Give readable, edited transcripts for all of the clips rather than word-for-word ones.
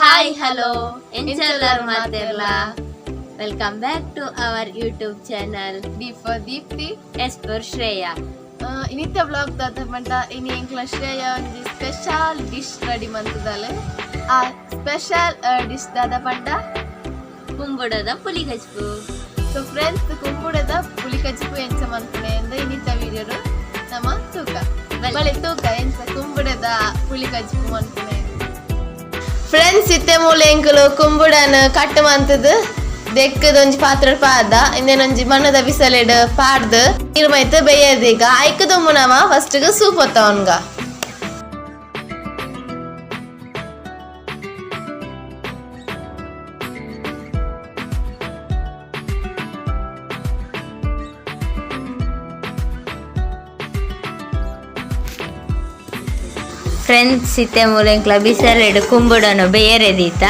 Hi hello ಎಂಚೆಲ್ಲರೂ ಮಾತೆಲ್ಲ welcome back to our YouTube channel D for Deepti S for Shreya. ಇನ್ನಿತ್ತ blog ದಾದ ಮಂಟ ಇನಿ ಎಂಕ್ಲ ಶ್ರೇಯ ಒಂಜಿ ಸ್ಪೆಷಲ್ ಡಿಶ್ ರೆಡಿ ಮಂತದಲೆ. ಆ ಸ್ಪೆಷಲ್ ಡಿಶ್ ದಾದ ಪಂಡ ಕುಂಬುಡದ ಪುಲಿ ಕಜ್ಪು. ಸೊ ಫ್ರೆಂಡ್ಸ್, ಕುಂಬುಡದ ಪುಲಿ ಕಜ್ಪು ಎಂಚ ಮಂತನೆ ಅಂದ್ರೆ ಇನ್ನಿತ್ತ ವಿಡಿಯೋಡು ನಮ್ಮ ತೂಕ ಬಳೆ ತೂಕ ಎಂಚ ಕುಂಬುಡದ ಪುಲಿ ಕಜ್ಪು ಮಂತನೆ. ಫ್ರೆಂಡ್ಸ್, ಇತ್ತೆ ಮೂಲೆ ಎಂಕುಲು ಕುಂಬುಡನ ಕಟ್ ಮಂತದ ದೆಕ್ಕದೊಂಜಿ ಪಾತ್ರ ಪಾದ ಇನ್ನೇನೊಂಜಿ ಮಣ್ಣದ ಬಿಸಲೆಡ್ ಪಾಡ್ದು ನೀರು ಮೈತ ಬೇಯದೀಗ ಐಕದೊಮ್ಮು ನಾವ ಫಸ್ಟ್ ಸೂಪ್ ಹೊತ್ತವನ್ಗ. ಫ್ರೆಂಡ್ಸ್, ಇತ್ತೆ ಮೂಲೆಂಕ್ಲ ಬಿಸಲೆಡ್ ಕುಂಬುಡನು ಬೇಯರೆದೀತ.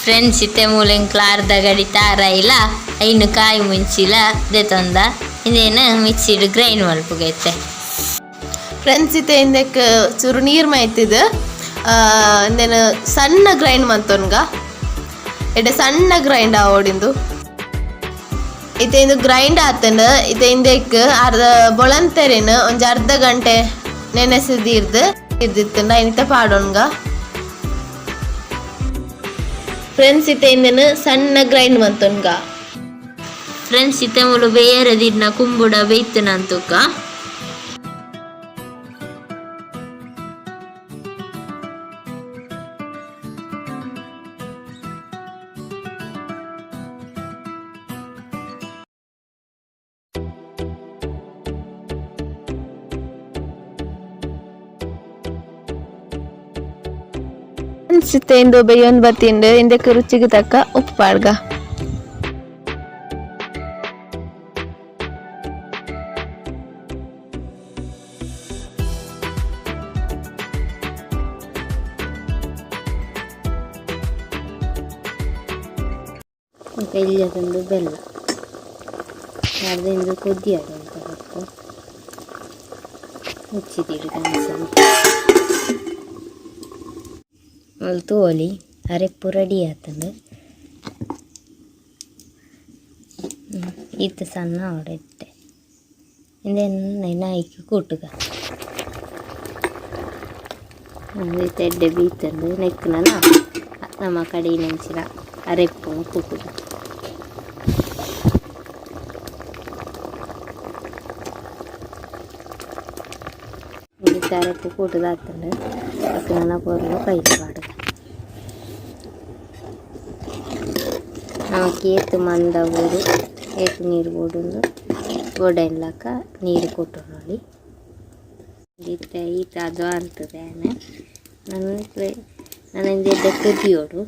ಫ್ರೆಂಡ್ಸ್, ಇತ್ತೆ ಮೂಲೆಂಕ್ಲ ಅರ್ಧ ಗಡಿ ತಾರ ಇಲ್ಲ ಐನು ಕಾಯಿ ಮುಂಚಿಲ ದೆತೊಂದ ಇದೇನು ಮಿಕ್ಸಿಡ್ ಗ್ರೈಂಡ್ ಮಲ್ಪುಗೈತೆ. ಫ್ರೆಂಡ್ಸ್, ಇತ್ತೆ ಇಂದಕ್ ಚೂರು ನೀರು ಮೈತಿದ್ ಇಂದೇನು ಸಣ್ಣ ಗ್ರೈಂಡ್ ಮಂತೊನ್ಗ ಎಡ್ಡೆ ಸಣ್ಣ ಗ್ರೈಂಡ್ ಆವೋಡಿಂದು ಇತ್ತೆ ಇಂದು ಗ್ರೈಂಡ್ ಆತಂಡ ಇತ್ತೆ ಇಂದಕ್ ಅರ್ಧ ಬೊಳಂತೆರಿನ ಒಂಜಿ ಅರ್ಧ ಗಂಟೆ ನೆನೆಸಿದಿರ್ದು ಇರ್ದಿತ್ತಂಡ ಐನಿತ ಪಾಡೋನ್ಗ. ಫ್ರೆಂಡ್ಸ್, ಇತ್ತೆ ಇಂದನು ಸಣ್ಣ ಗ್ರೈಂಡ್ ಮಂತೊನ್ಗ. ಫ್ರೆಂಡ್ಸ್, ಇತ್ತೆ ಮೂಲು ಬೇಯರದಿಡ್ನ ಕುಂಬುಡ ಬೇಯ್ತು ನಂತುಕ. ಇತ್ತೆ ಇಂದು ಬೇಯೊಂದು ಬತ್ತಿಂಡು ಇಂದಕ್ಕೆ ರುಚಿಗೆ ತಕ್ಕ ಉಪ್ಪು ಪಾಡ್ಗ. ಇಲ್ಲದೊಂದು ಬೆಲ್ಲ ಅದರಿಂದ ಕುದಿಯೋದು ಅಂತ ಹೊತ್ತು ಮುಚ್ಚಿದಿಡು ಕನಸಲ್ಲಿ ಅಲ್ಲಿ ತೋಲಿ ಅರೆಪ್ಪು ರೆಡಿ ಆತಂದು ಈತ ಸಣ್ಣ ಹೊಡೆತ್ತೆ ಇಂದೇನು ನಾಯ್ಕು ಕೂಟುಗ ತೆಡ್ಡೆ ಬೀತಂದು ನೆಕ್ಕನ ನಮ್ಮ ಕಡೆ ನೆಂಚಿನ ಅರೆಪ್ಪು ಕೂಟುಗ. ಅರೆಪ್ಪು ಕೂಟದ ಆತಂದು ನೆಕ್ಕನ ಪೊರ್ಲು ಕೈಲಿ ಪಾಡುಗ. ನಮಕ್ ಏತು ಮಂದ ಊರು ಏತು ನೀರು ಬೋಡುಂದು ಗೋಡೆನ್ಲಕ ನೀರು ಕೊಟ್ಟೊಲಿ ಈತ ಅದು ಅಂತದೆ ನನ್ನಂದು ಎಡ್ಡೆ ಕುದಿಯೋಡು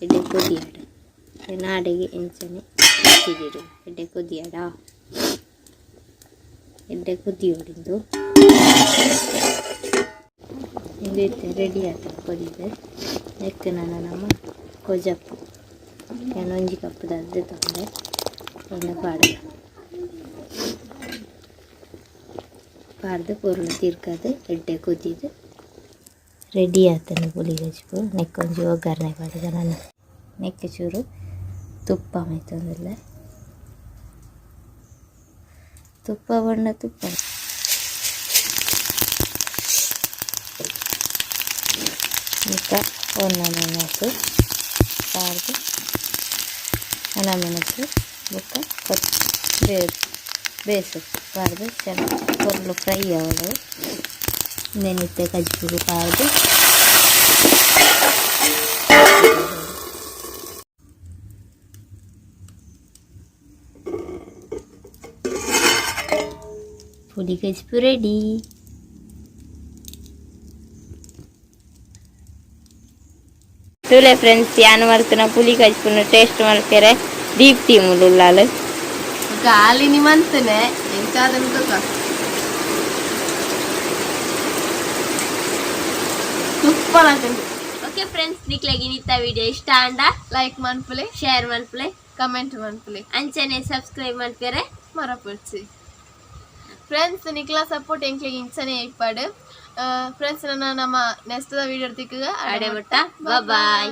ಎಡ್ಡೆ ಕುದಿಯಾಡ ನಾಡೆಗೆ ಎಂಚನೆ ಮುಚ್ಚಿದಿಡು ಎಡ್ಡೆ ಕುದಿಯಾಡ ಎಡ್ಡೆ ಕುದಿಯೋಡಿಂದು ಇಂದು ರೆಡಿ ಆಗ್ತದೆ ಕುದಿದೆ. ನೆಕ್ ನಮ್ಮ ಕೊಜಪ್ಪು ಒಂಜಿ ಕಪ್ ದದ್ದು ತೊಂದೆ ಎಣ್ಣೆ ಪಾಡ್ದು ಪೊರ್ಲು ತಿರ್ಕದು ಎಡ್ಡೆ ಕುದಿದು ರೆಡಿ ಆಗ್ತಾನೆ ಪುಲಿ ಗಜ್ಪು. ನೆಕ್ಕೊಂಜಿ ಒಗ್ಗರಣೆ ಪಾಡಿದ ನಾನು ನೆಕ್ಕೆ ಚೂರು ತುಪ್ಪ ಮೈತೊಂದಿಲ್ಲ ತುಪ್ಪ ಬಣ್ಣ ತುಪ್ಪ ಮತ್ತು ಒಣಮೆಣಸು ಪಾಡ್ದು ಒಣಮೆಣಸು ಬುಕ್ಕ ಬೇಸು ಪಾಡ್ದು ಚೆನ್ನಾಗಿ ಪೊರ್ಲು ಫ್ರೈ ಆಗೋದು ನೆನಿತ್ತೆ ಕಜ್ಪುರು ಪಾಡ್ದು ಪುಲಿ ಕಜ್ಪು ರೆಡಿ. ತುಲೆ ಫ್ರೆಂಡ್ಸ್, ಯಾನು ಮಲ್ತನ ಪುಲಿ ಕಜ್ಪುನ ಟೇಸ್ಟ್ ಮಲ್ಪೆರೆ ದೀಪ್ತಿ ಮುಳುಲ್ಲಾಲು ಗಾಲಿ ನಿಮಂತನೆ ಎಂಚಾದಂತ ಸೂಪರ್ ಆಗ್ತದೆ. ಓಕೆ ಫ್ರೆಂಡ್ಸ್, ನಿಕ್ಲಾಗಿ ನಿತ್ತ ವಿಡಿಯೋ ಇಷ್ಟ ಅಂಡ ಲೈಕ್ ಮನ್ಪುಲೆ, ಶೇರ್ ಮನ್ಪುಲೆ, ಕಮೆಂಟ್ ಮನ್ಪುಲೆ, ಅಂಚನೆ ಸಬ್ಸ್ಕ್ರೈಬ್ ಮಲ್ಪೆರೆ ಮರಪಡ್ಸಿ. ಫ್ರೆಂಡ್ಸ್, ನಿಕ್ಲ ಸಪೋರ್ಟ್ ಎಂಕ್ಲೆಗೆ ಇಂಚನೆ ಇಪ್ಪಾಡು. ಫ್ರೆಂಡ್ಸ್ ನನ್ನ ನಮ್ಮ ನೆಕ್ಸ್ಟ್ ವಿಡಿಯೋ ತಿಕ್ಕಗ ಅಡೆ ಮುಟ್ಟ ಬಾಯ್.